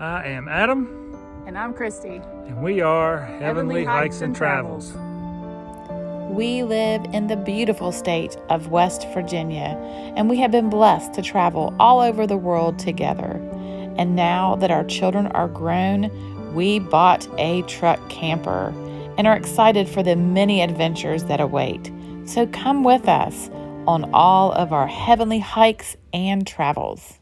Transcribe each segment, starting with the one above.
I am Adam, And I'm Christy. and we are Heavenly Hikes and Travels. We live in the beautiful state of West Virginia, and we have been blessed to travel all over the world together. And now that our children are grown, we bought a truck camper and are excited for the many adventures that await. So come with us on all of our heavenly hikes and travels.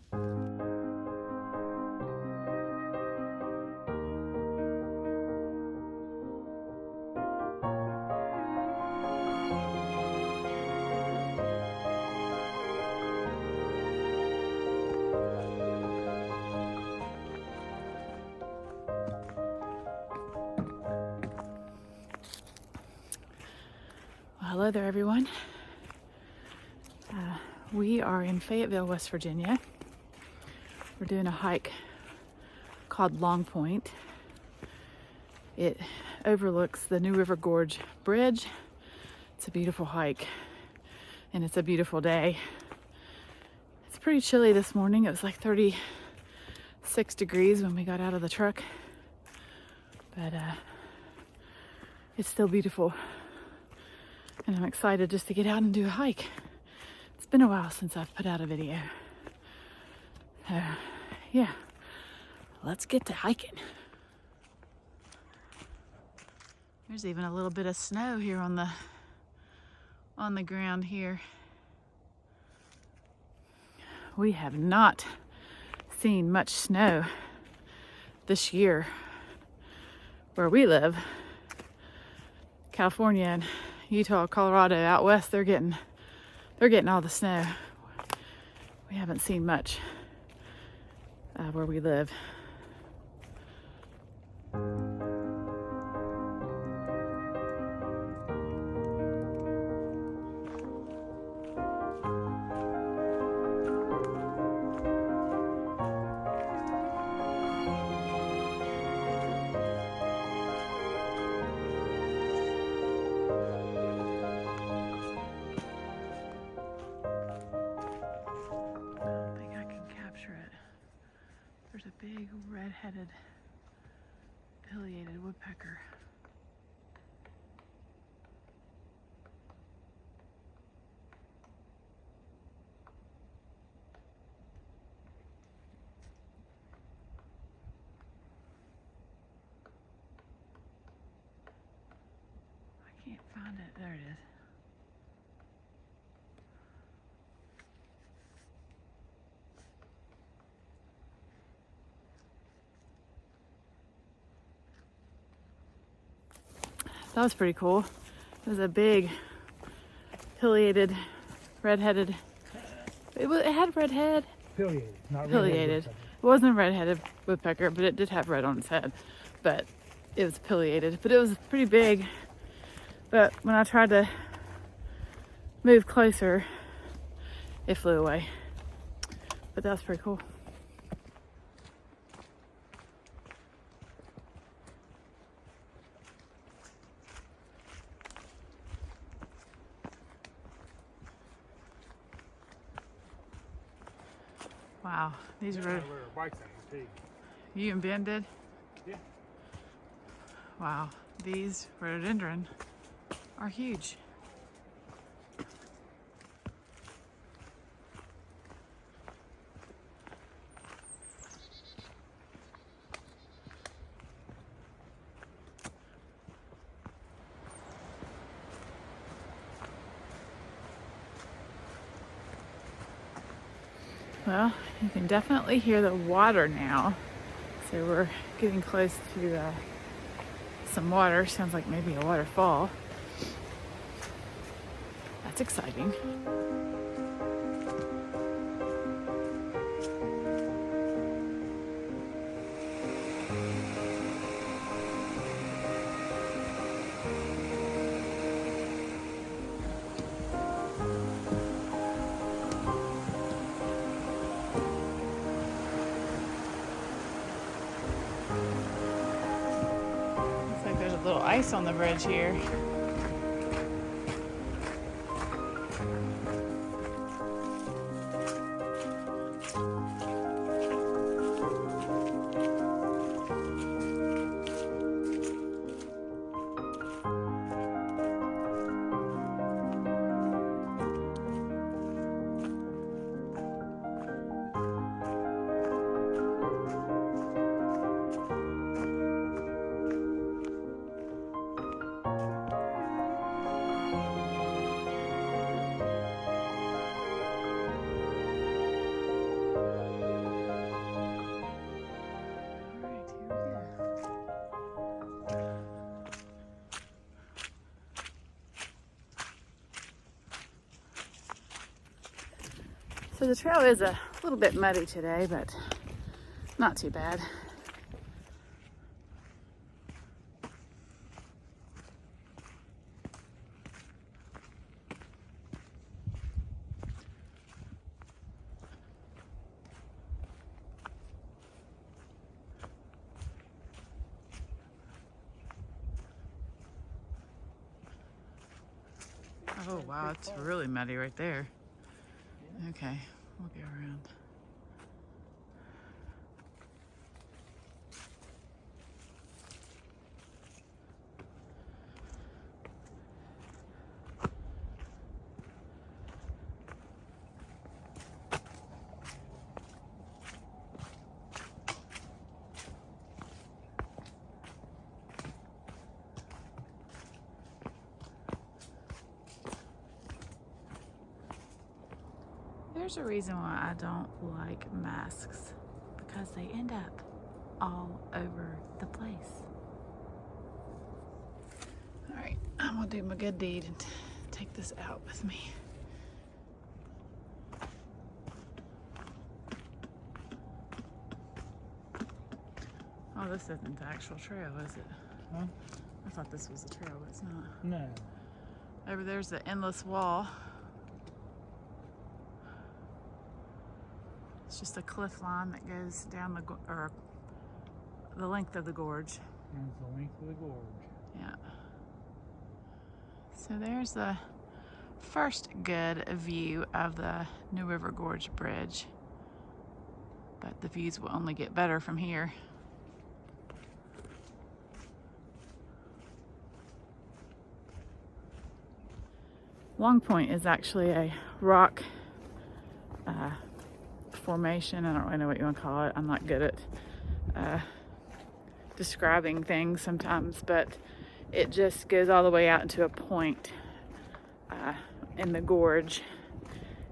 Hello there, everyone. We are in Fayetteville, West Virginia. We're doing a hike called Long Point. It overlooks the new River Gorge Bridge. It's a beautiful hike, and it's a beautiful day. It's pretty chilly this morning. It was like 36 degrees when we got out of the truck, but it's still beautiful. And I'm excited just to get out and do a hike. It's been a while since I've put out a video. Yeah, let's get to hiking. There's even a little bit of snow here on the ground here. We have not seen much snow this year where we live. California and Utah, Colorado, out west, they're getting all the snow. We haven't seen much where we live. There's a big red-headed pileated woodpecker. I can't find it. There it is. That was pretty cool. It was a big, pileated, red-headed. It had red head. Pileated, not Pileated. It wasn't a red-headed woodpecker, but it did have red on its head. But it was pileated. But it was pretty big. But when I tried to move closer, it flew away. But that was pretty cool. Wow, these were. You and Ben did? Yeah. Wow, these rhododendron are huge. Well, you can definitely hear the water now. So we're getting close to some water. Sounds like maybe a waterfall. That's exciting. There's a little ice on the bridge here. So the trail is a little bit muddy today, but not too bad. Oh wow, it's really muddy right there. Okay, we'll go around. There's a reason why I don't like masks, because they end up all over the place. All right, I'm gonna do my good deed and take this out with me. Oh, this isn't the actual trail, is it? Huh? I thought this was a trail, but it's not. No. Over there's the endless wall. It's just a cliff line that goes down the length of the gorge. That's the length of the gorge. Yeah. So there's the first good view of the New River Gorge Bridge. But the views will only get better from here. Long Point is actually a rock formation. I don't really know what you want to call it. I'm not good at describing things sometimes, but it just goes all the way out into a point in the gorge,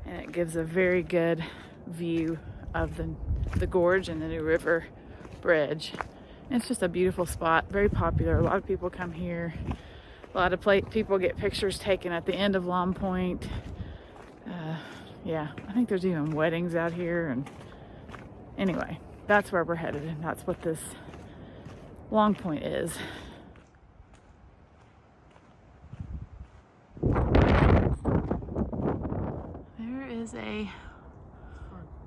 and it gives a very good view of the gorge and the New River Bridge. And it's just a beautiful spot, very popular. A lot of people come here. A lot of people get pictures taken at the end of Long Point. Yeah, I think there's even weddings out here. And anyway, that's where we're headed, and that's what this Long Point is. There is a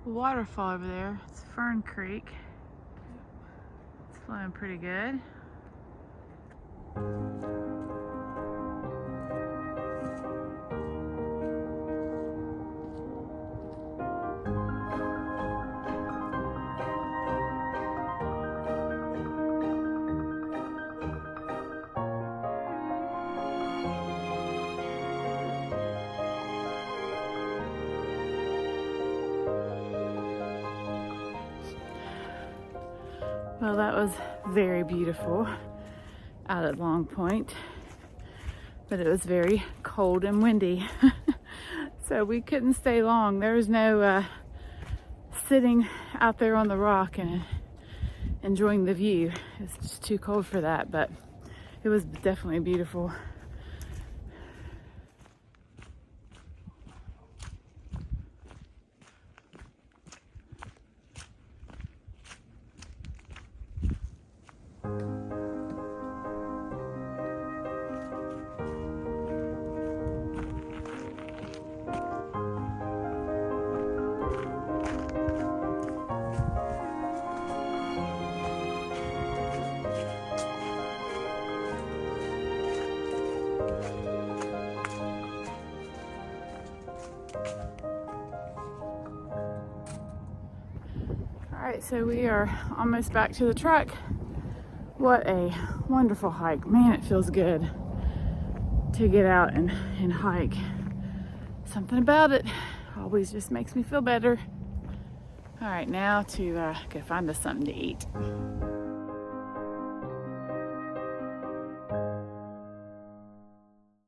waterfall over there. It's Fern Creek. It's flowing pretty good. Well, that was very beautiful out at Long Point, but it was very cold and windy, so we couldn't stay long. There was no sitting out there on the rock and enjoying the view. It's just too cold for that, but it was definitely beautiful. Alright, so we are almost back to the truck. What a wonderful hike. Man, it feels good to get out and hike. Something about it always just makes me feel better. Alright, now to go find us something to eat.